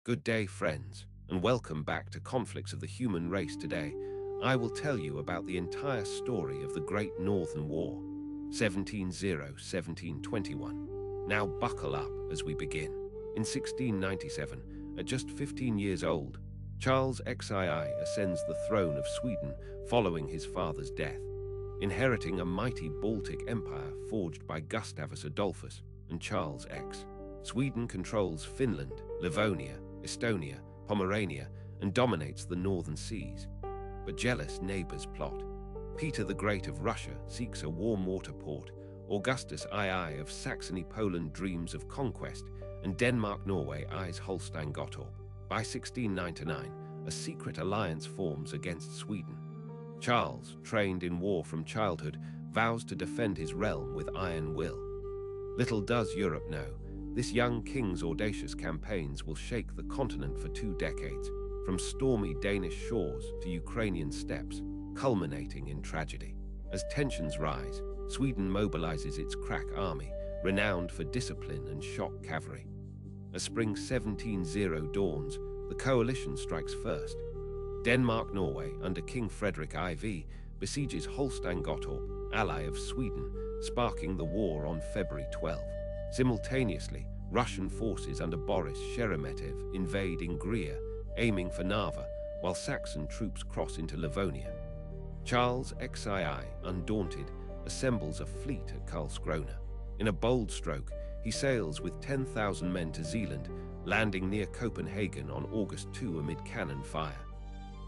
Good day, friends, and welcome back to Conflicts of the Human Race. Today, I will tell you about the entire story of the Great Northern War, 1700–1721. Now buckle up as we begin. In 1697, at just 15 years old, Charles XII ascends the throne of Sweden following his father's death, inheriting a mighty Baltic empire forged by Gustavus Adolphus and Charles X. Sweden controls Finland, Livonia, Estonia, Pomerania, and dominates the northern seas. But jealous neighbors plot. Peter the Great of Russia seeks a warm water port, Augustus II of Saxony-Poland dreams of conquest, and Denmark-Norway eyes Holstein-Gottorp. By 1699, a secret alliance forms against Sweden. Charles, trained in war from childhood, vows to defend his realm with iron will. Little does Europe know, this young king's audacious campaigns will shake the continent for 2 decades, from stormy Danish shores to Ukrainian steppes, culminating in tragedy. As tensions rise, Sweden mobilizes its crack army, renowned for discipline and shock cavalry. As spring 1700 dawns, the coalition strikes first. Denmark-Norway, under King Frederick IV, besieges Holstein-Gottorp, ally of Sweden, sparking the war on February 12. Simultaneously, Russian forces under Boris Sheremetev invade Ingria, aiming for Narva, while Saxon troops cross into Livonia. Charles XII, undaunted, assembles a fleet at Karlskrona. In a bold stroke, he sails with 10,000 men to Zealand, landing near Copenhagen on August 2 amid cannon fire.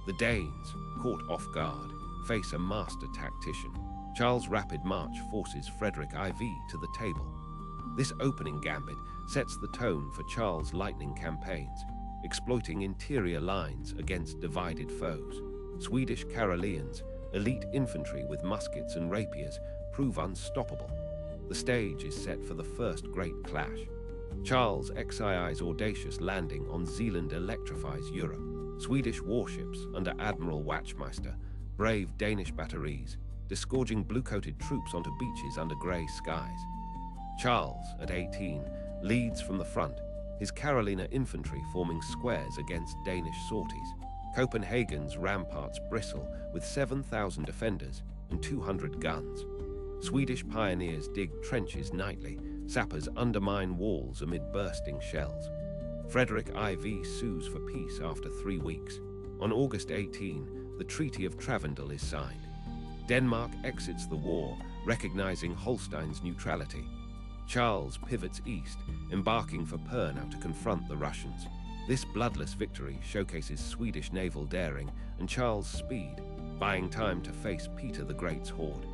The Danes, caught off guard, face a master tactician. Charles' rapid march forces Frederick IV to the table. This opening gambit sets the tone for Charles' lightning campaigns, exploiting interior lines against divided foes. Swedish Karelians, elite infantry with muskets and rapiers, prove unstoppable. The stage is set for the first great clash. Charles XII's audacious landing on Zealand electrifies Europe. Swedish warships under Admiral Wachtmeister brave Danish batteries, disgorging blue-coated troops onto beaches under grey skies. Charles, at 18, leads from the front, his Carolina infantry forming squares against Danish sorties. Copenhagen's ramparts bristle with 7,000 defenders and 200 guns. Swedish pioneers dig trenches nightly, sappers undermine walls amid bursting shells. Frederick IV sues for peace after 3 weeks. On August 18, the Treaty of Nystad is signed. Denmark exits the war, recognizing Holstein's neutrality. Charles pivots east, embarking for Pernau to confront the Russians. This bloodless victory showcases Swedish naval daring and Charles' speed, buying time to face Peter the Great's horde.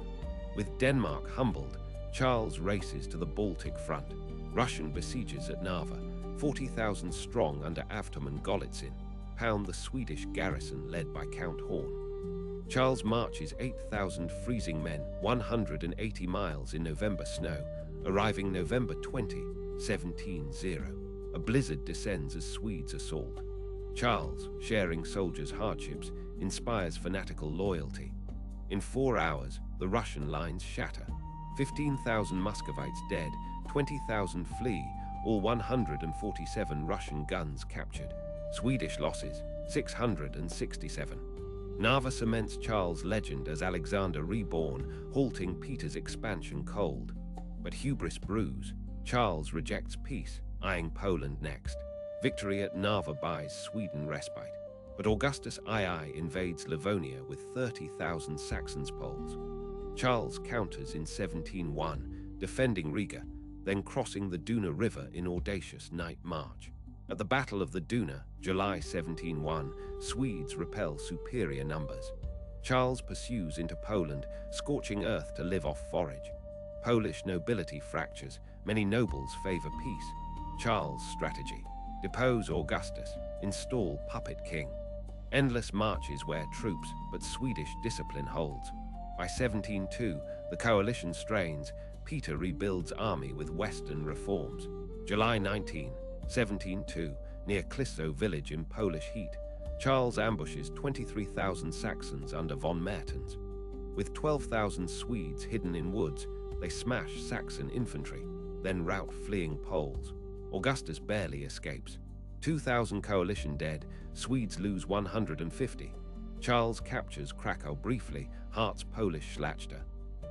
With Denmark humbled, Charles races to the Baltic front. Russian besiegers at Narva, 40,000 strong under Avtom and Golitsyn, pound the Swedish garrison led by Count Horn. Charles marches 8,000 freezing men 180 miles in November snow, arriving November 20, 1700. A blizzard descends as Swedes assault. Charles, sharing soldiers' hardships, inspires fanatical loyalty. In 4 hours, the Russian lines shatter. 15,000 Muscovites dead, 20,000 flee, all 147 Russian guns captured. Swedish losses, 667. Narva cements Charles' legend as Alexander reborn, halting Peter's expansion cold. But hubris brews. Charles rejects peace, eyeing Poland next. Victory at Narva buys Sweden respite. But Augustus II invades Livonia with 30,000 Saxons-Poles. Charles counters in 1701, defending Riga, then crossing the Duna River in audacious night march. At the Battle of the Duna, July 1701, Swedes repel superior numbers. Charles pursues into Poland, scorching earth to live off forage. Polish nobility fractures, many nobles favor peace. Charles' strategy: depose Augustus, install puppet king. Endless marches wear troops, but Swedish discipline holds. By 1702, the coalition strains. Peter rebuilds army with western reforms. July 19, 1702, near Klissow village in Polish heat, Charles ambushes 23,000 Saxons under von Mertens. With 12,000 Swedes hidden in woods, they smash Saxon infantry, then rout fleeing Poles. Augustus barely escapes. 2,000 coalition dead, Swedes lose 150. Charles captures Krakow briefly, Hart's Polish Schlachter.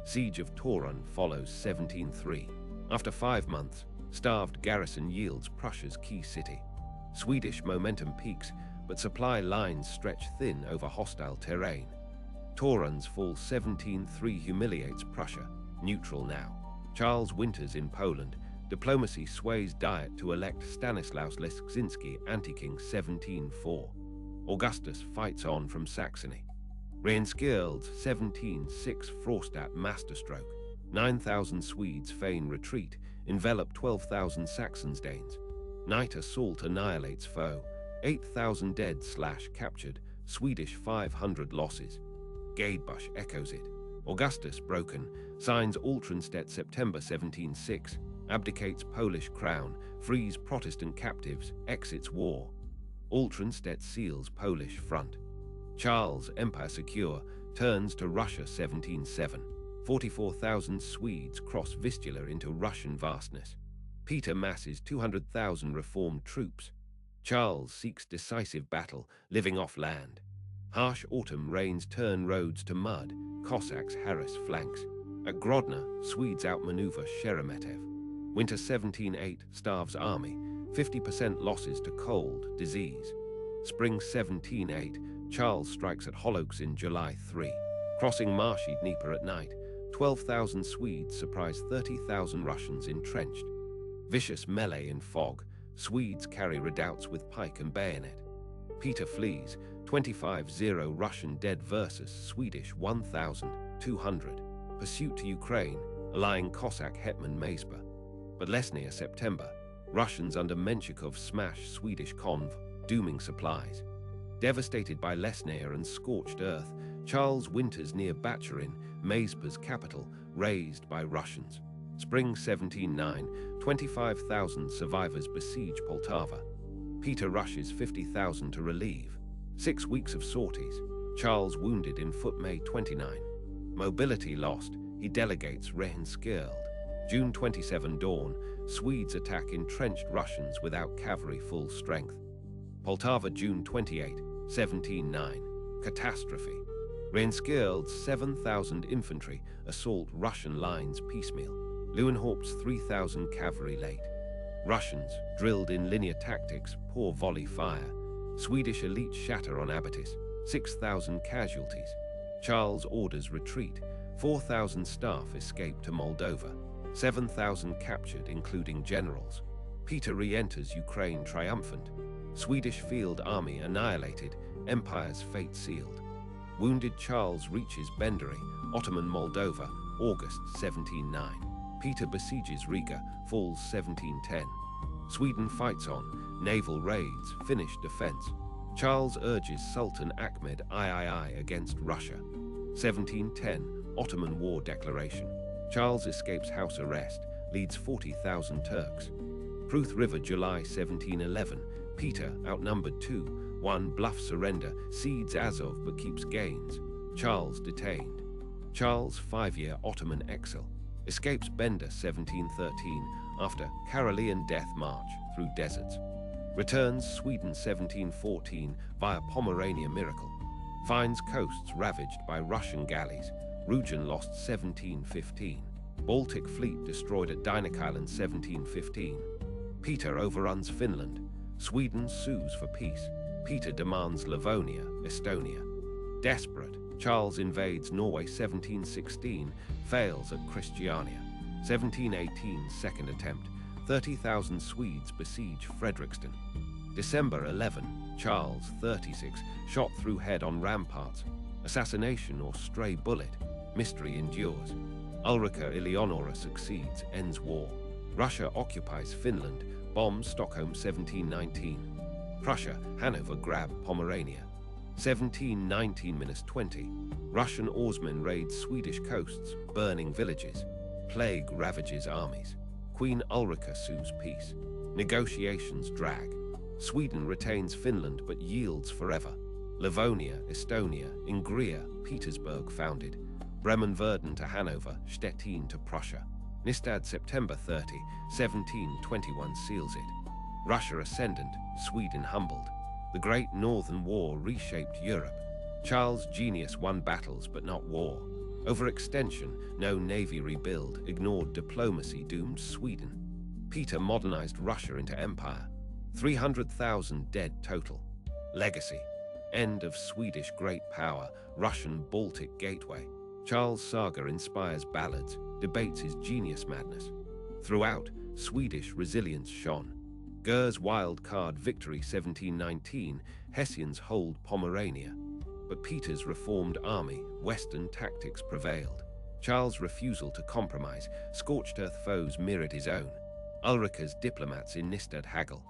Siege of Torun follows 1703. After 5 months, starved garrison yields Prussia's key city. Swedish momentum peaks, but supply lines stretch thin over hostile terrain. Torun's fall 1703 humiliates Prussia, neutral now. Charles winters in Poland. Diplomacy sways Diet to elect Stanislaus Leszczynski anti-king 1704. Augustus fights on from Saxony. Rehnskjöld's 1706 Frostad masterstroke. 9,000 Swedes feign retreat, envelop 12,000 Saxons-Danes. Night assault annihilates foe. 8,000 dead/captured, Swedish 500 losses. Gadebusch echoes it. Augustus broken, signs Altenstedt September 1706, abdicates Polish crown, frees Protestant captives, exits war. Altenstedt seals Polish front. Charles, empire secure, turns to Russia 1707. 44,000 Swedes cross Vistula into Russian vastness. Peter masses 200,000 reformed troops. Charles seeks decisive battle, living off land. Harsh autumn rains turn roads to mud, Cossacks harass flanks. At Grodno, Swedes outmaneuver Sheremetev. Winter 1708 starves army, 50% losses to cold, disease. Spring 1708, Charles strikes at Holokes in July 3. Crossing marshy Dnieper at night, 12,000 Swedes surprise 30,000 Russians entrenched. Vicious melee in fog, Swedes carry redoubts with pike and bayonet. Peter flees, 25-0 Russian dead versus Swedish 1,200. Pursuit to Ukraine, allying Cossack hetman Maespa. But Lesnia September, Russians under Menshikov smash Swedish conv, dooming supplies. Devastated by Lesnia and scorched earth, Charles winters near Bachurin, Maespa's capital, razed by Russians. Spring 1709, 25,000 survivors besiege Poltava. Peter rushes 50,000 to relieve. 6 weeks of sorties. Charles wounded in foot May 29. Mobility lost, he delegates Rehnskjöld. June 27 dawn, Swedes attack entrenched Russians without cavalry full strength. Poltava June 28, 1709. Catastrophe. Rehnskjöld's 7,000 infantry assault Russian lines piecemeal. Leeuwenhoek's 3,000 cavalry late. Russians, drilled in linear tactics, pour volley fire. Swedish elite shatter on Abatis. 6,000 casualties. Charles orders retreat. 4,000 staff escape to Moldova. 7,000 captured, including generals. Peter re-enters Ukraine triumphant. Swedish field army annihilated, empire's fate sealed. Wounded Charles reaches Bendery, Ottoman Moldova, August 1709. Peter besieges Riga, falls 1710. Sweden fights on, naval raids, Finnish defense. Charles urges Sultan Ahmed III against Russia. 1710, Ottoman War Declaration. Charles escapes house arrest, leads 40,000 Turks. Pruth River, July 1711. Peter, outnumbered 2-1, bluff surrender, cedes Azov but keeps gains. Charles detained. Charles' 5-year Ottoman exile. Escapes Bender 1713 after Karelian death march through deserts. Returns Sweden 1714 via Pomerania miracle. Finds coasts ravaged by Russian galleys. Rugen lost 1715. Baltic fleet destroyed at Dynak Island 1715. Peter overruns Finland. Sweden sues for peace. Peter demands Livonia, Estonia. Desperate, Charles invades Norway 1716, fails at Christiania. 1718, second attempt. 30,000 Swedes besiege Fredrikstad. December 11, Charles, 36, shot through head on ramparts. Assassination or stray bullet. Mystery endures. Ulrika Eleonora succeeds, ends war. Russia occupies Finland, bombs Stockholm 1719. Prussia, Hanover grab Pomerania. 1719-20. Russian oarsmen raid Swedish coasts, burning villages. Plague ravages armies. Queen Ulrika sues peace. Negotiations drag. Sweden retains Finland but yields forever. Livonia, Estonia, Ingria, Petersburg founded. Bremen-Verden to Hanover, Stettin to Prussia. Nystad September 30, 1721 seals it. Russia ascendant, Sweden humbled. The Great Northern War reshaped Europe. Charles' genius won battles but not war. Overextension, no navy rebuild, ignored diplomacy doomed Sweden. Peter modernized Russia into empire. 300,000 dead total. Legacy. End of Swedish great power, Russian Baltic gateway. Charles' saga inspires ballads, debates his genius madness. Throughout, Swedish resilience shone. Gur's wild card victory 1719, Hessians hold Pomerania. But Peter's reformed army, Western tactics prevailed. Charles' refusal to compromise, scorched earth foes mirrored his own. Ulrica's diplomats in Nystad haggle.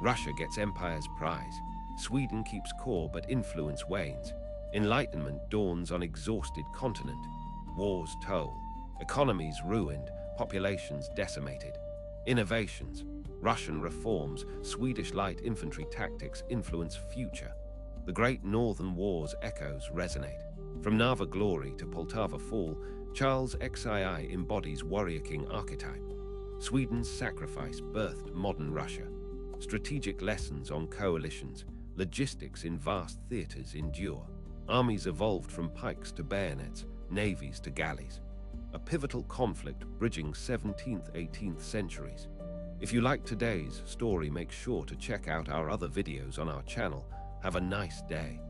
Russia gets empire's prize. Sweden keeps core but influence wanes. Enlightenment dawns on exhausted continent. Wars toll. Economies ruined, populations decimated. Innovations. Russian reforms, Swedish light infantry tactics influence future. The Great Northern War's echoes resonate. From Narva glory to Poltava fall, Charles' XII embodies warrior king archetype. Sweden's sacrifice birthed modern Russia. Strategic lessons on coalitions, logistics in vast theaters endure. Armies evolved from pikes to bayonets, navies to galleys. A pivotal conflict bridging 17th, 18th centuries. If you like today's story, make sure to check out our other videos on our channel. Have a nice day.